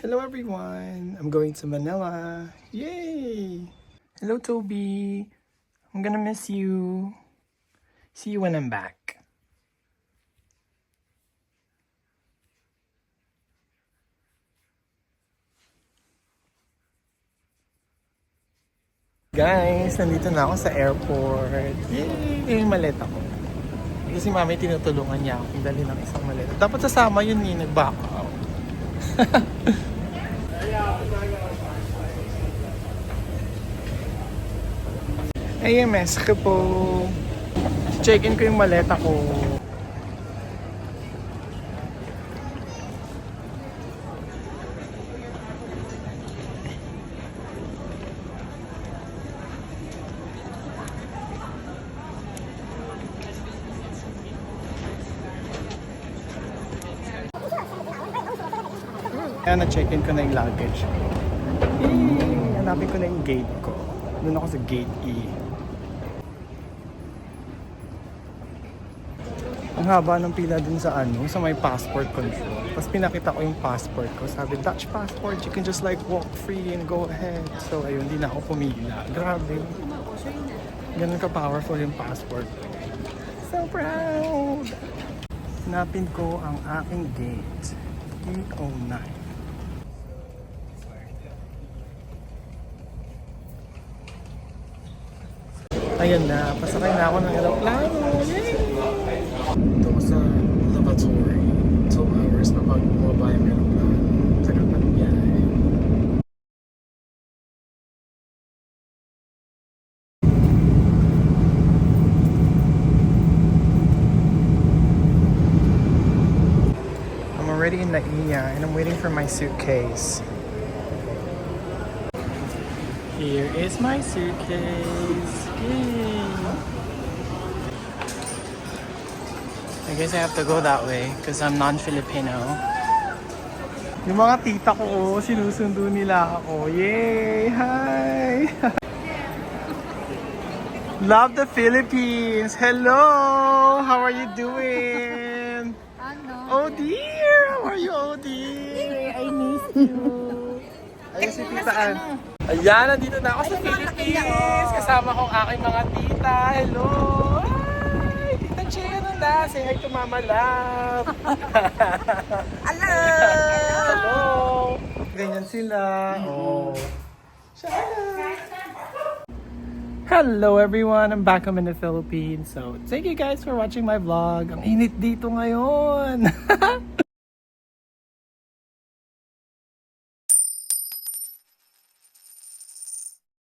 Hello everyone! I'm going to Manila. Yay! Hello Toby! I'm gonna miss you. See you when I'm back. Guys, nandito na ako sa airport. Yay! Yung maleta ko. Kasi mami tinutulungan niya ako kung dali ng isang maleta. Dapat sasama yun nag-back out. AMS ko po. Check-in ko yung maleta ko. Kaya na-check-in ko na yung luggage. Hanapin ko na yung gate ko. Doon ako sa gate E. Ang haba ng pila dun sa sa may passport control. Tapos pinakita ko yung passport ko. Sabi, Dutch passport, you can just like walk free and go ahead. So ayun, di na ako pumila. Grabe. Ganun ka-powerful yung passport. So proud! Hanapin ko ang aking gate. Gate 09. Ayan na, pasakay na ako ng aeroplano. Yay! Ito ko sa lavatory. 2 hours na pag bumaba yung aeroplano. Tagal pa rin yan. I'm already in Naiya and I'm waiting for my suitcase. Here is my suitcase. Yay! I guess I have to go that way because I'm non-Filipino. Yung mga tita ko, sinusundo nila ako. Yay! Hi! Love the Philippines! Hello! How are you doing? Oh dear! How are you, oh dear? I miss you. Ayun si Tita Ann. Ayan, nandito na ako sa Philippines. Kasama ko ang aking mga tita. Hello! Hi! Tita Chea na. Say hi to Mama Love. Hello! Hello! Ganyan sila. Oh. Hello everyone! I'm back home in the Philippines. So, thank you guys for watching my vlog. Ang init dito ngayon.